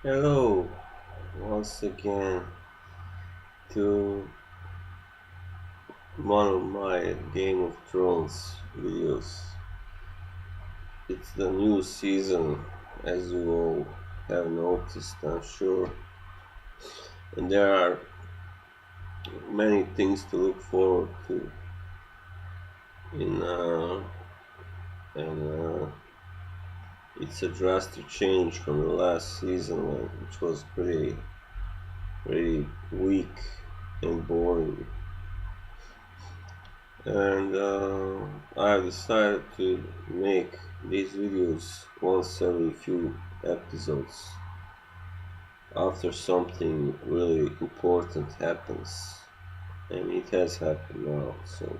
Hello, once again to one of my Game of Thrones videos. It's the new season, as you all have noticed, I'm sure, and there are many things to look forward to in and it's a drastic change from the last season, which was pretty weak and boring. And I decided to make these videos once every few episodes after something really important happens, and it has happened now. So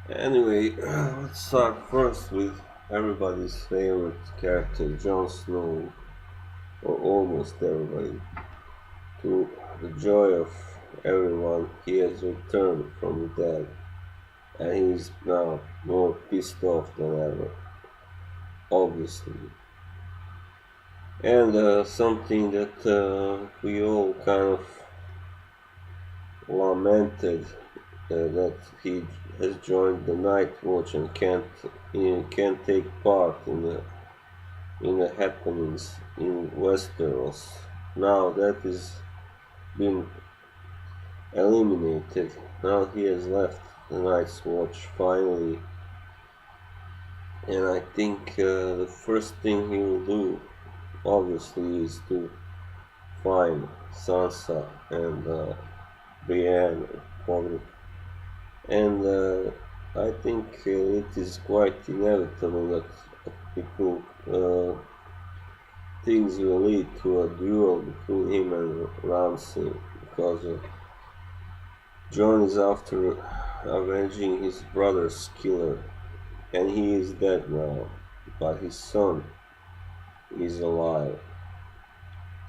anyway, let's start first with everybody's favorite character, Jon Snow, or almost everybody. To the joy of everyone, he has returned from the dead, and he's now more pissed off than ever, obviously. And something that we all kind of lamented, that he has joined the Night Watch and can't take part in the happenings in Westeros. Now that is been eliminated. Now he has left the Night's Watch finally, and I think the first thing he will do, obviously, is to find Sansa and Brienne, probably. And I think it is quite inevitable that people things will lead to a duel between him and Ramsay, because Jon is after avenging his brother's killer, and he is dead now, but his son is alive,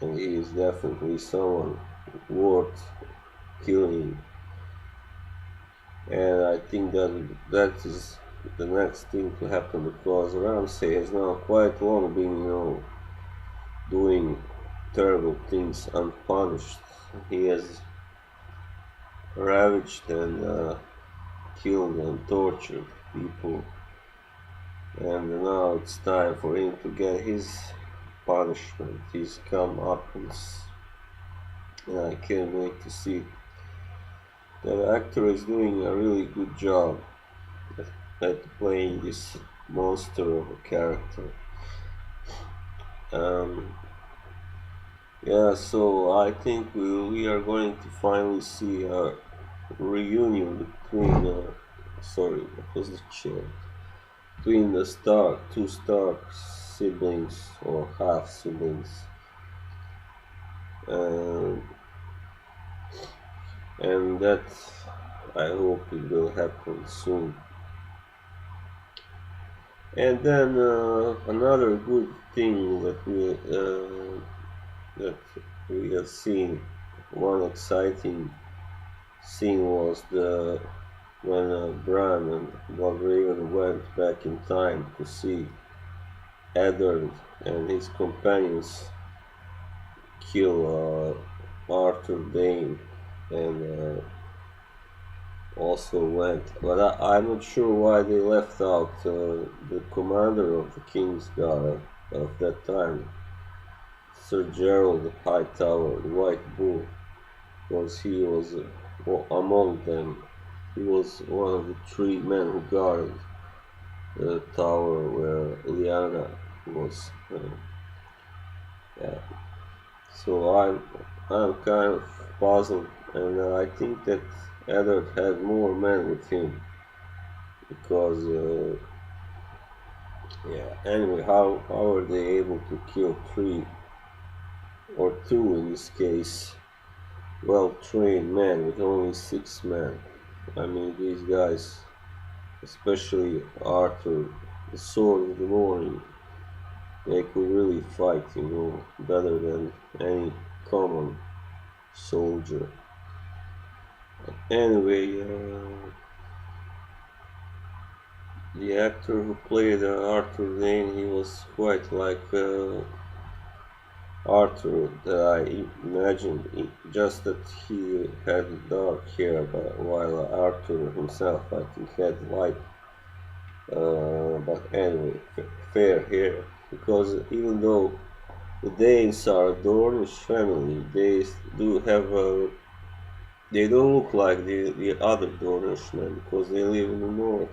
and he is definitely someone worth killing. And I think that is the next thing to happen, because Ramsay has now quite long been, doing terrible things unpunished. He has ravaged and killed and tortured people, and now it's time for him to get his punishment, his comeuppance. And I can't wait to see. That actor is doing a really good job at playing this monster of a character. Um, yeah, so I think we are going to finally see a reunion between, sorry, what was the chair? Between the two Stark siblings or half siblings. Um, and that I hope it will happen soon. And then another good thing that we have seen, one exciting scene was the when Bran and Bloodhaven went back in time to see Eddard and his companions kill Arthur Dane, and also went, but I'm not sure why they left out the commander of the King's Guard of that time, Sir Gerald Hightower, the White Bull, because he was among them. He was one of the three men who guarded the tower where Lyanna was. Yeah. So I'm kind of puzzled, and I think that Eddard had more men with him, because yeah. Anyway, how are they able to kill three or two in this case well-trained men with only 6 men? I mean, these guys, especially Arthur, the Sword of the Morning, they could really fight, better than any common soldier. Anyway, the actor who played Arthur Dane, he was quite like Arthur that I imagined, just that he had dark hair, but while Arthur himself, I think, had light, but anyway, fair hair. Because even though the Danes are a Dornish family, they do have a. They don't look like the other Dornishmen because they live in the north,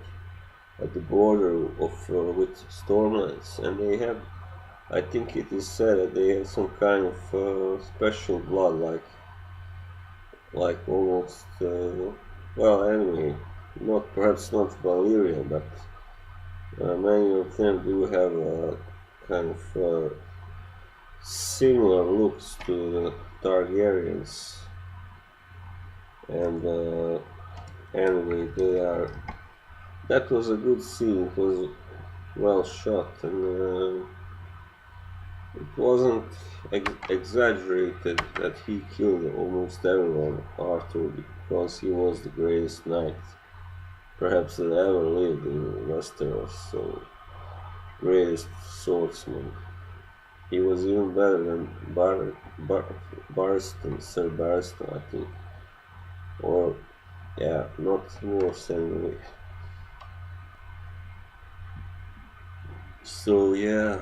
at the border of with Stormlands, and they have. I think it is said that they have some kind of special blood, like almost. Well, anyway, not perhaps not Valyrian, but many of them do have a kind of similar looks to the Targaryens, and anyway, they are. That was a good scene. It was well shot, and it wasn't exaggerated that he killed almost everyone, Arthur, because he was the greatest knight perhaps that ever lived in Westeros, so greatest swordsman. He was even better than Barristan, Sir Barristan, I think. Or, yeah, not worse anyway. So, yeah,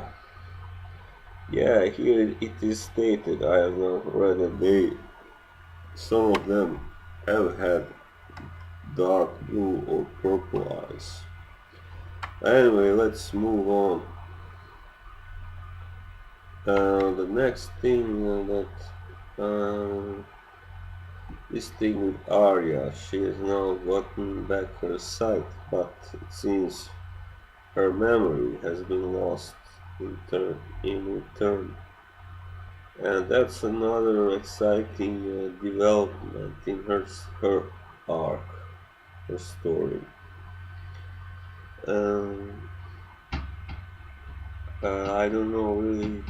here it is stated, I have not read that some of them have had dark blue or purple eyes. Anyway, let's move on. The next thing this thing with Arya, she has now gotten back her sight, but it seems her memory has been lost in return. And that's another exciting development in her arc, her story. Um, I don't know really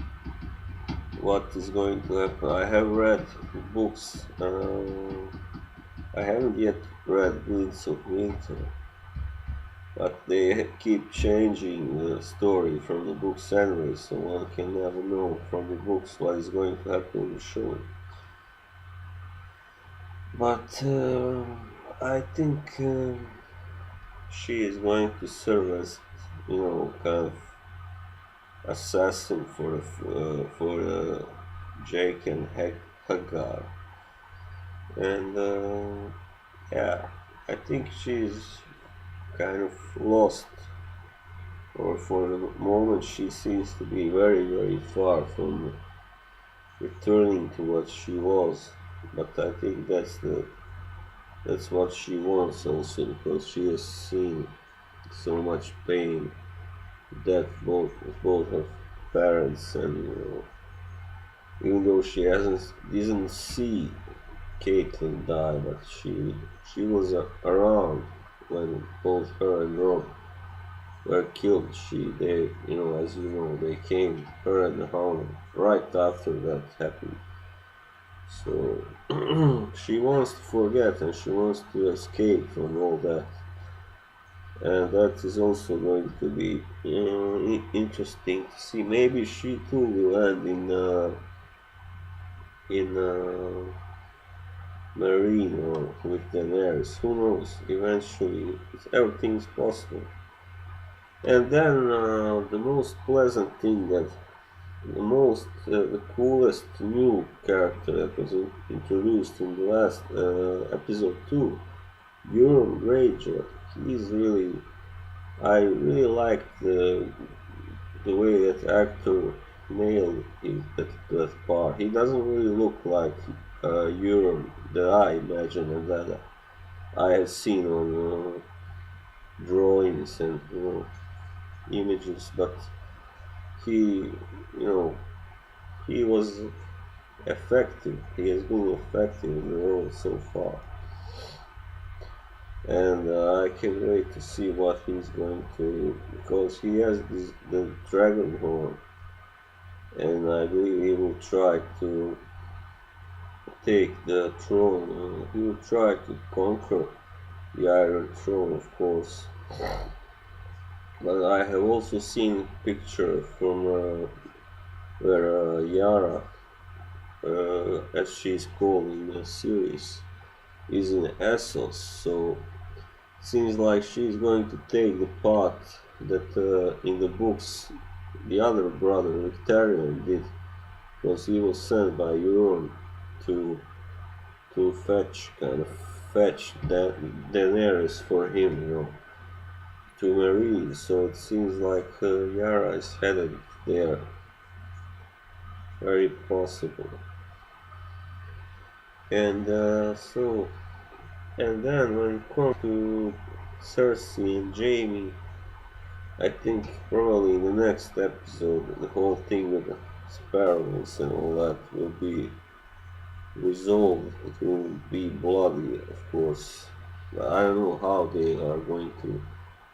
what is going to happen. I have read books. I haven't yet read Winds of Winter, but they keep changing the story from the books anyway, so one can never know from the books what is going to happen in the show. But I think she is going to serve as, kind of assassin for Jake and Hagar, and yeah, I think she's kind of lost, or for the moment she seems to be very very far from returning to what she was. But I think that's what she wants also, because she has seen so much pain, death both her parents, and even though she didn't see Caitlyn die, but she was around when both her and Rob were killed. As you know, they came, her and the Hound, right after that happened. So she wants to forget and she wants to escape from all that, and that is also going to be interesting to see. Maybe she too will end in Marine or with Daenerys. Who knows? Eventually, everything's possible. And then the most pleasant thing the coolest new character that was introduced in the last episode 2, Euron Greyjoy. I really liked the way that actor nailed that part. He doesn't really look like Euron that I imagine and that I have seen on drawings and images, but he, you know, he was effective. He has been effective in the role so far, and I can't wait to see what he's going to, because he has the dragon horn, and I believe he will try to take the throne. He will try to conquer the Iron Throne, of course. But I have also seen a picture from where Yara as she's called in the series, is in Essos. So seems like she's going to take the part that in the books the other brother Victorian did, because he was sent by Euron to fetch Daenerys for him, to marry. So it seems like Yara is headed there. Very possible. And and then when it comes to Cersei and Jaime, I think probably in the next episode the whole thing with the sparrows and all that will be resolved. It will be bloody, of course. But I don't know how they are going to.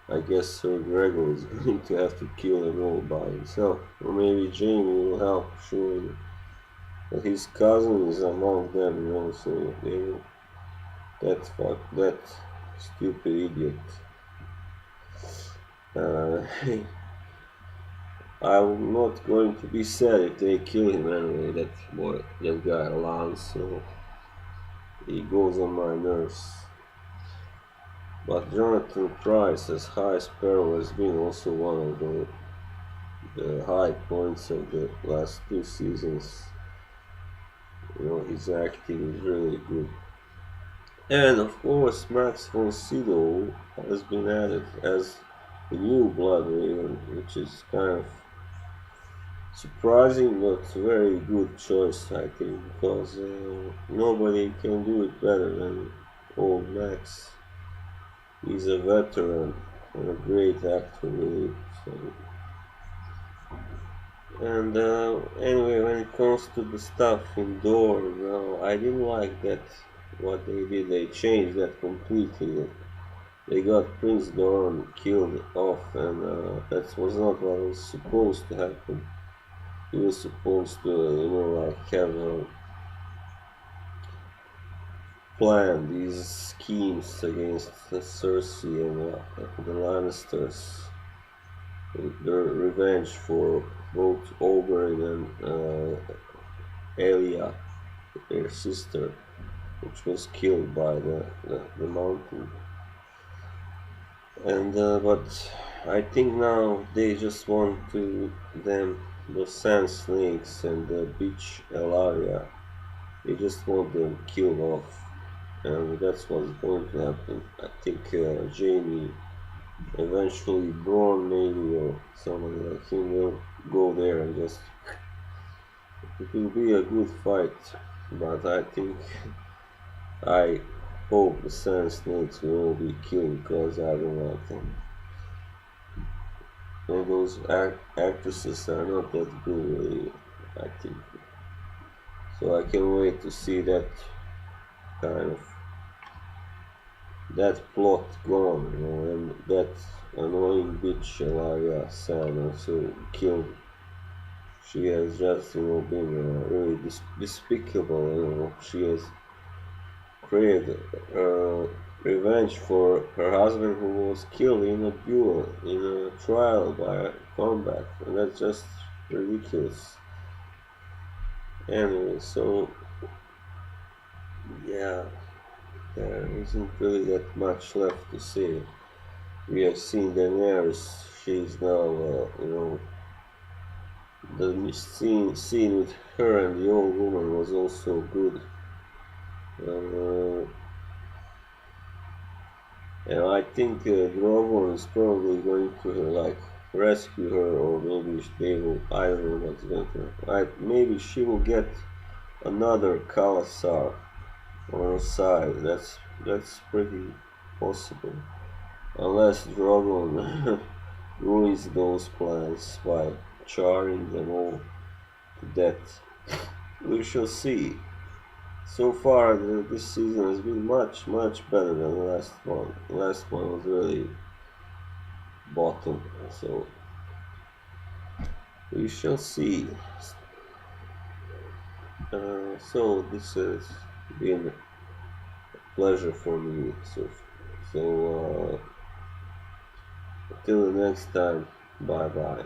I guess Sir Gregor is going to have to kill them all by himself. Or maybe Jaime will help, surely. But his cousin is among them, so they will. That stupid idiot. Uh, I'm not going to be sad if they kill him anyway, that guy Lance, so he goes on my nerves. But Jonathan Pryce as High Sparrow has been also one of the high points of the last two seasons. His acting is really good. And of course Max von Sydow has been added as the new Blood Raven, which is kind of surprising but very good choice, I think, because nobody can do it better than old Max. He's a veteran and a great actor, really. So. And anyway, when it comes to the stuff in Dorne, I didn't like that. What they did, they changed that completely. They got Prince Doran killed off, and that was not what was supposed to happen. He was supposed to, have plan these schemes against Cersei and the Lannisters. Their revenge for both Oberyn and Elia, their sister, which was killed by the mountain. And but I think now they just want the sand snakes and the beach Elaria, they just want them killed off, and that's what's going to happen. I think Jaime, eventually Bronn maybe, or someone like him will go there and just, it will be a good fight, but I think I hope the Sand Snakes will all be killed, because I don't like them. And those actresses are not that good, really, I think. So I can't wait to see that plot gone, and that annoying bitch Elaria Sand also killed. She has just, been really despicable. She has created revenge for her husband, who was killed in a duel, in a trial by combat, and that's just ridiculous. Anyway, so yeah, there isn't really that much left to say. We have seen Daenerys. She's now, the scene with her and the old woman was also good. And I think Drogon is probably going to rescue her, or maybe they will. I don't know what's going to happen. Maybe she will get another Khalasar on her side. That's pretty possible, unless Drogon ruins those plans by charring them all to death. We shall see. So far, this season has been much better than the last one. The last one was really bottom, so we shall see. So this has been a pleasure for me. So until the next time, bye bye.